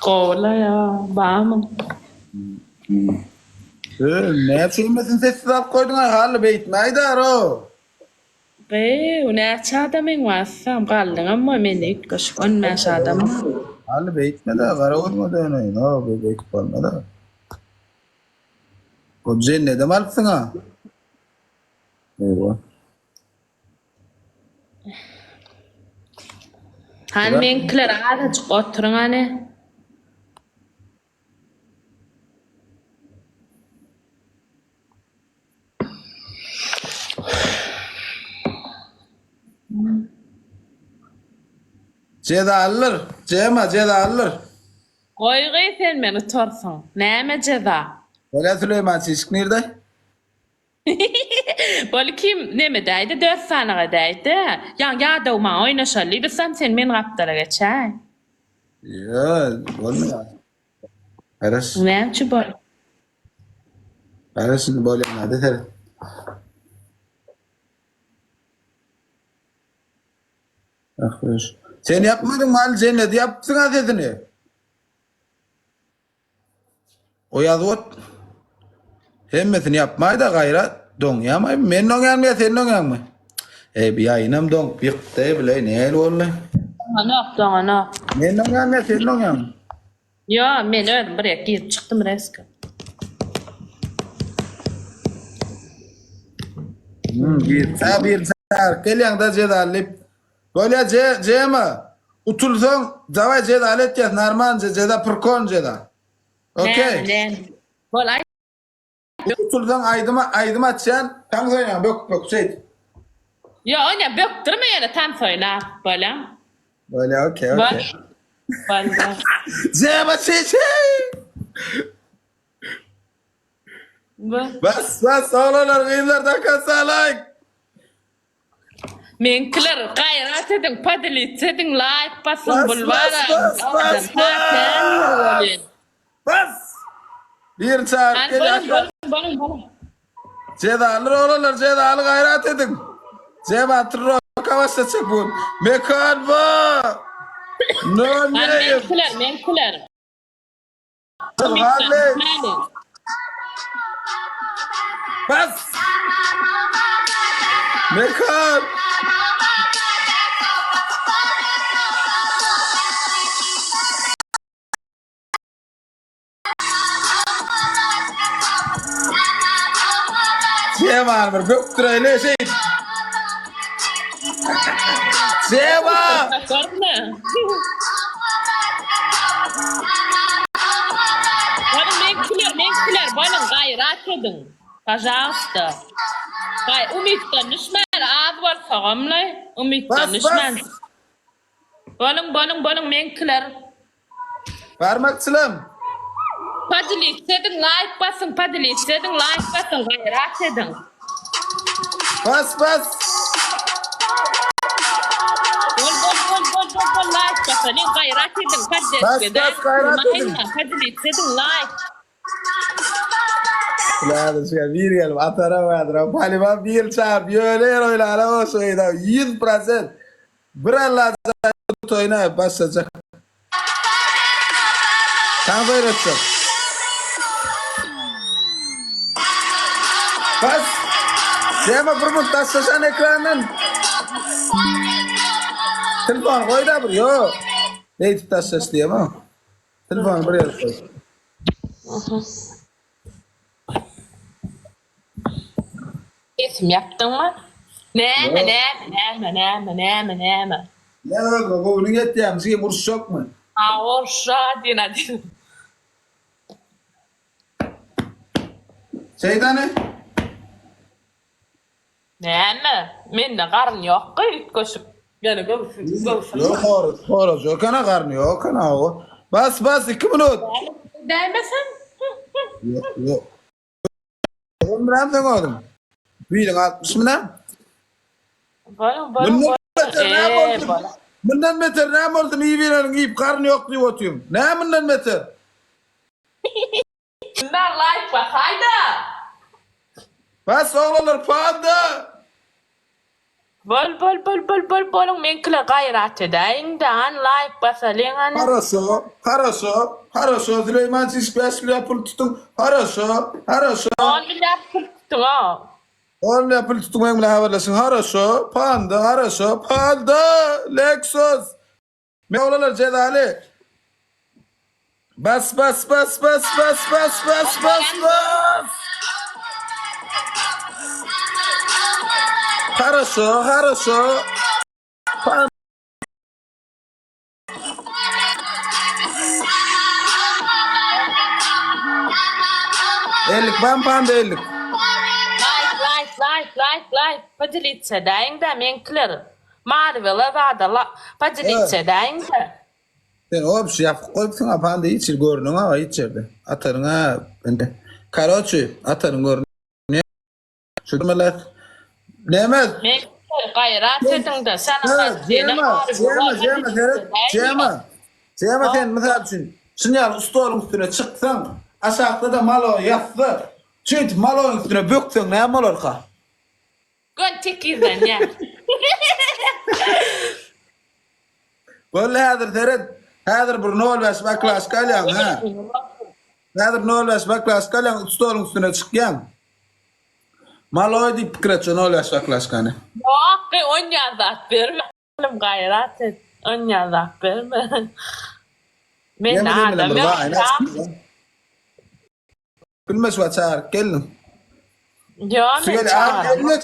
Kovala ya, bağımın. Ne söylemesin sessiz alıp koydun ha halı beyitmeydi aro. Ne çadamın varsam kaldın ama beni ilk koşup önmez adamı. Halı beyitmedi kara olmadı öyle. No beyit olmadı. O ne de alıpsın ha? Eyvah. Hani benimkiler azıcık oturun hani. Ceda alır. Ceda alır. Koy sen beni torsun. Neyme ceza? Öyle Süleyman Çeşik nerede? Böyle kim ne mi deydi? 4 sene deydi. Ya doğma oynaşalıydı sen beni kaptara geçer. Ya olmuyor. Aras. Ne ki böyle? Aras şimdi böyle hadi ter. Ah hoş. Sen yapmadın mı Ali Cennet? Yapsın adetini. O yazı hemmesini yapmayı da gayret. Don yamayı. Men don yanmaya sen don yanmay. Bir yayınım don. Bir de bile ne vallahi. Ana. Men don yanmaya sen don yanmay. Ya men öyle buraya girip çıktım resmen. Bir sar. Geliyan da cedalip. Böyle cema. Utulsan davay cedalet ya narmanca ceda pırkon ceda. Okey. Ne? Böyle Utulsan aydım açan. Tam söyle bök şey. ya ona böktürme yani tam söyle böyle. Böyle okey. Böyle. Cema şey. Bas oğlanlar kıyımlardan kasalayın. Menkiler gayret edin, padilit edin, like basın bulvara. Bas. Bir çağır. Bolun. Cedalı oğlanlar cedalı gayret edin. Cema tırro kavasta çekbun. Mekan bu. No neyim. Menkiler. Harley. Bas. Mekan. Cema var. Böktüreyle şey. Cema. Gördün Menkiler, bolun gayret edin. Пожалуйста. Umidden düşman, az var sağımlay. Umidden düşman. Bolun menkiler. Parmak çılım. Padilit edin, like basın, gayret edin. Bas. Bol, like basın, gayret edin. Bas, gayret edin. Padilit edin, like. Claro, bir gelip atara vardır. Paliman bir çağır. Böyle oylara o şeyde 100%. Bir Allah oyuna başlayacak. Tam böyle çok. Bas. Cema kurmuş taşlaşan ekranın. Telefon koy da buraya. Neydi taşlaş diye mi? Telefon buraya koy. Resim yaptın mı? Ne? Ne oldu? Bu bunu getireyim. Size burası yok mu? Orşa hadi. Şeytanı? Ne? Mende karın yok ki koşup. Yani görsün. Yok horoz. Yok ana karnı yok ana o. Bas 2 minut. Değmesin. Yok. Ben nereden oldum? Büyüdün 60 mı ne? Bundan beter ne oldum? İyi bir giyip karnı yok diye oturuyorum. Ne bundan beter? Bunlar like bak hayda. Bas oğlanlar panda. Bol menkler gayrat edeyim de an like basalım hani. Хорошо. Süleyman siz 5 milyar pul tutun. Хорошо. 10 milyar tuttum o. 10 milyar pul tutun benimle haberleşin. Хорошо. Panda. Lexus. Mevlalar Cedali. Bas. Хорошо. Panda. Ellik ben panda ellik. Like. Поделиться edeyim de menkler. Marvel'a da поделиться edeyim de. Sen o bir şey yap koyupsun ha panda içir görünün ha içirdi. Atarın ha bende. Karoçu atarın görünün. Şu demeler. Nemez. Menkler gayrat edin de sana Cema sen mesela düşün. Sinyal stolun üstüne çıksan aşağıda da malo yaptı. Çünkü malonun üstüne böktün ne olur ka? Gön tekirden ya. Böyle hadır teret. Hadır bir nol baş baklaş kalyan ha. Hadır nol baş baklaş kalyan stolun üstüne çıkyan. Malo deyip fikret nol baş baklaş kanı. Yok ki 10 yazak verme. Oğlum gayret et. 10 yazak verme. Ben adam yok. Bilmez var çağır gelin. Yok ben Söyle çağırım. abi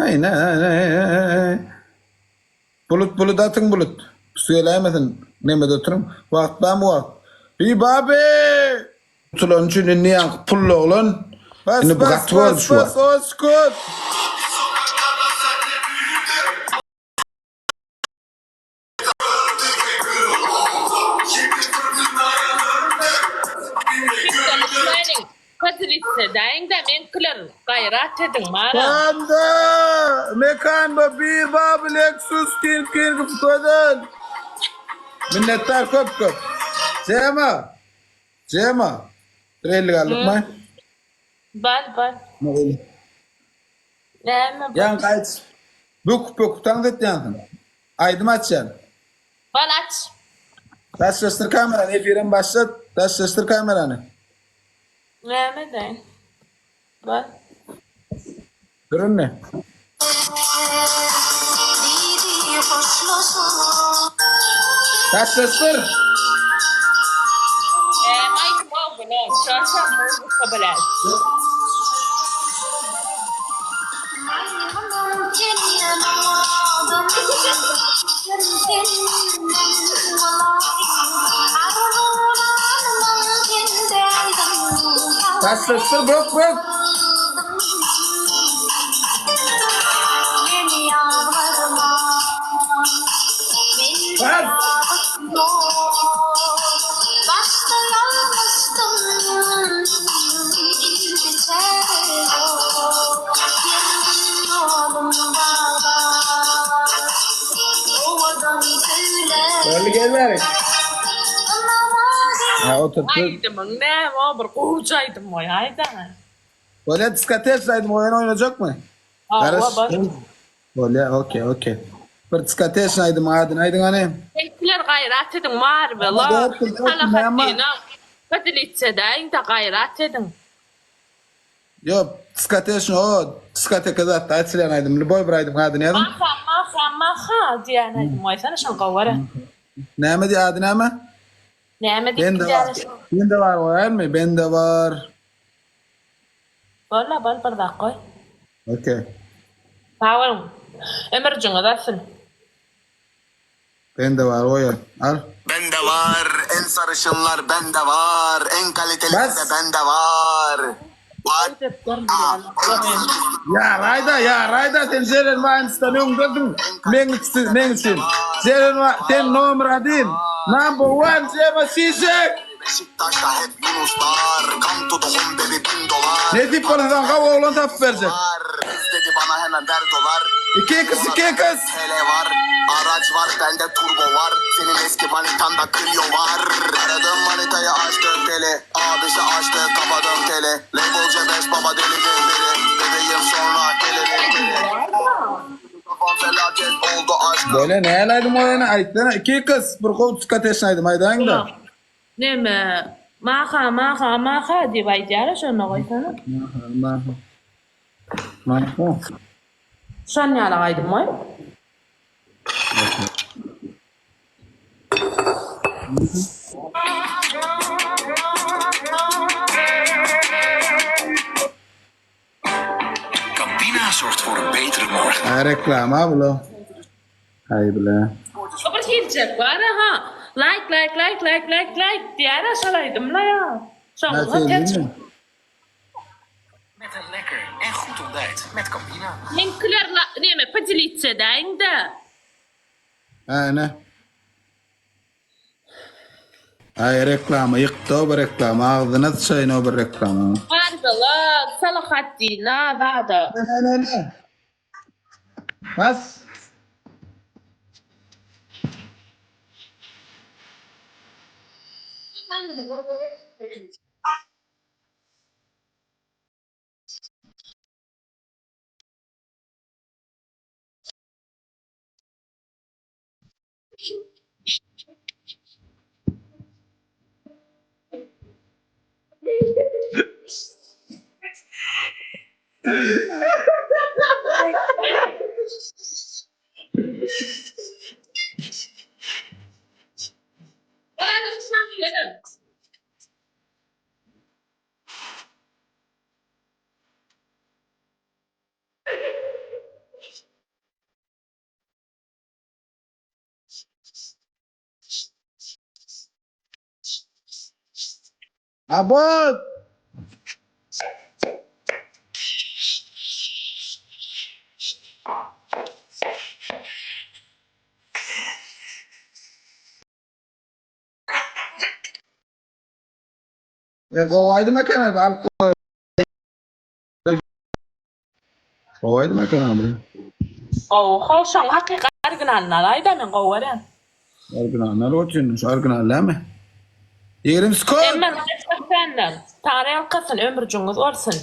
hayna. Bulut atın bulut. Söyleyemedin. Neme de oturum. Vakt ben bu vakt. Bir babi. Tulun için niye pullu olun. Bas. Oskut. Patrice deyin de menkler gayret edin mara. Panda. Mekan bir babi Lexus king futbolun. Minnettar köp. Cema. Trelli galip mı? Bal. Ne mi bu? Yan kayıt. Bük tanıdık yansın. Aydım açacaksın. Bal aç. Taşlaştır kameranı. Efirin başlat. Taşlaştır kameranı. Ne mi deyin? Bal. Durun ne? Taşlaştır. Ay wow bunu. Şarşam mı kabul et. Taşlaştır bırak. Öyle gelmeyerek. Ya oturttu. Aydım ne o bir kucaydım o ayda. Böyle diskatesaydım oyun oynayacak mı? Aa bak. Böyle okey. Bir diskatesaydım aydın hani. Menkler gayret edin mar be la. Halahatina. Patrice deyin de gayret edin. Yok diskatesin o diskate kadar tatilyan aydım. Liboy biraydım adını yazdım. Maha diyanaydım o sana şan kavara. Neyme diye adı neyme? Ne mi Ben de var. Ben de var o mi? Ben de var. Valla bal bardak koy. Okey. Tamam. Ömer cungadasın. Ben de var o ya. Al. Bende var en sarışınlar bende var en kaliteli Bas. de bende var. Var. Ya Rayda sen Zeren var istemiyorum dedim. Men için. Zeren var sen numara değil. Number one Zema Şişek. Beşiktaş'ta hep Yunuslar. Come to the home baby $1000. Ne tip paradan kava oğlan tap verecek. Var. Kız dedi bana hemen ver dolar. İki kız. TL var. Ara araç var, bende turbo var. Senin eski manitanda Clio var. Aradığım manitayı açtı tele, abisi açtı kapadım tele. Label C5 baba deli deli. Bebeğim sonra gelirim geri. Kafam felaket oldu aşkım. Böyle ne alaydım oyunu? Aytdan iki kız. Bir kol çıkateşnaydım aydan da. Neme? Maha diye baydyara şuna koysana. Maha. Şan yana aydım oy. Campina zorgt voor een betere morgen. Ha reklam ha bu. Hay bile. O bir hilecek var ha. Like diyara şalaydım la ya. Şan Ha ulan tet. sen mi? Met een lekker en goed ontbijt met Campina. Linkler la neme поделиться dayın da. Ha ne? Hay reklamı yıktı o bir reklam. Ağzına sıçayın o bir reklam. Harbi la salahat değil la bada. Ne? Bas. Abot. Ya kovaydı makine ben kovaydı makine abi. O şan hakikat argınan la men qowaran. Argınanlar oturuyormuş argınanlar mı? Yerim skor. Emmen senden. Tarih kasın ömrücüңiz olsun.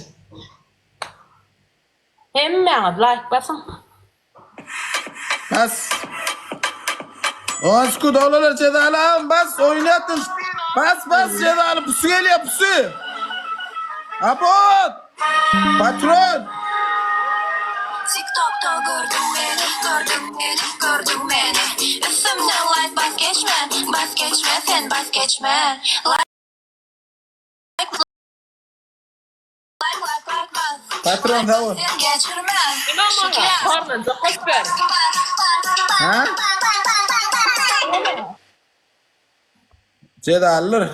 Hemmeňiz like basın. Bas. O sku dolalar cezalı bas oynatın. Bas cezalı pusu geliyor pusu. Abot. Patron. TikTok'ta gördüm beni Üstümden like bas geçme sen bas geçme Like bas Patron tamam. Sen geçirme İmam pardon çok ver. Ha? Cezalılar.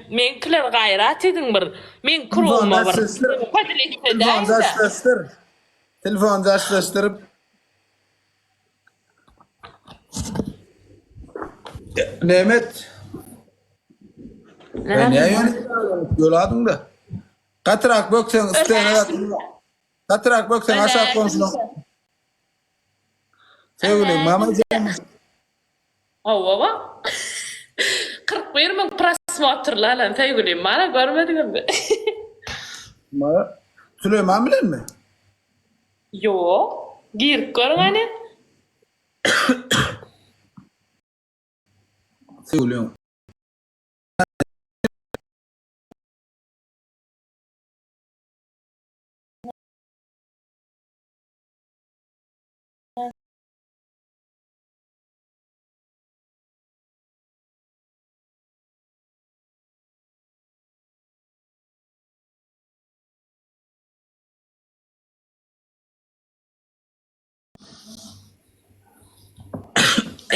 Menkiler gayrat edin bir. Men kurulma bir. Telefon açlaştırıp Mehmet ben ne yoladım da Katrak böksen isteyene Katrak böksen aşağı konuşma Sevgilim mamacığım Baba. 41 min prasmotrlar lan sevgilim bana görmedin mi? Süleyman bilen mi? Yo. Girip görün hani. Sevgilim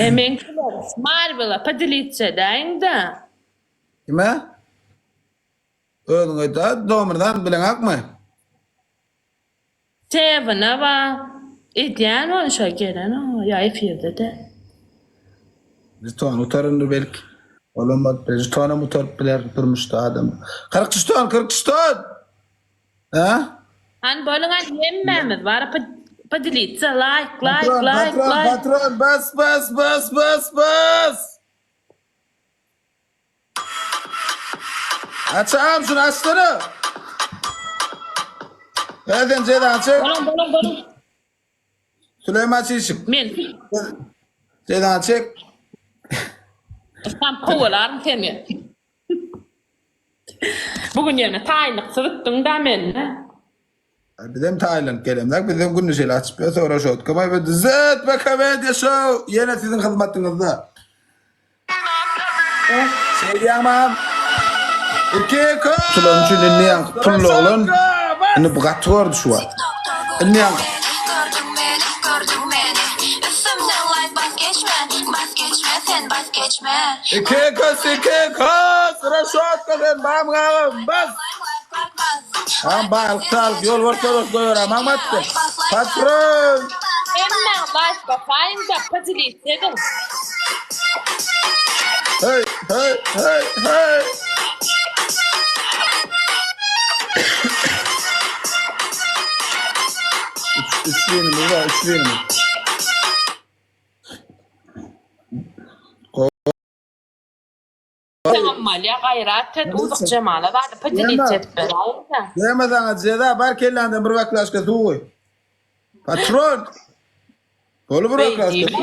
Menkiler smarbila podelиться dayın da. Kime? Öldün da domurdan bilen akma. Sevene va. İdeal oluşa gelen o. Ya efirde de. Rituan utarındır belki. Olamadı. Rituan'a mutar biler durmuştu adam. 40 ton. Ha? Hani böyle yemmemiz var. Поделиться, лайк, Patron, лайк, patron, лайк. patron. Bas. Açam şunu açsana. Nereden Ceydan açık? Bolun. Süleyman Çiğşik. Men Ceydan açık. tam kovalarım seni. Bugün yine tayinlik sırıttın da menle. Bizim Tayland gelemdak, bizim günlü şeyler açıp ya sonra şot. Kamay ve dizet ve komedya show. Yine sizin hizmetinizde. Seyyamam. İki kız. Tulun için dinleyen pullu olun. Ini bu katıyordu şu an. Dinleyen. Gördün beni. Üstümden light bas geçme sen bas geçme. İki kız. Raşot kızın bam kalın. Bas. Tamam balık sağlık yol ortalık doyuram. Ahmet'tim. Patron. Hemen başka fayınca поделиться. Hey. Üçlüğünü var, üçlüğünü. Tamam ya gayret et uzak cemala var поделиться et beraber. Demeden Ceyda barkellandan bir vaklaşka suğuy. Patron. Kolu bir vaklaşka.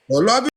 Kolu abi.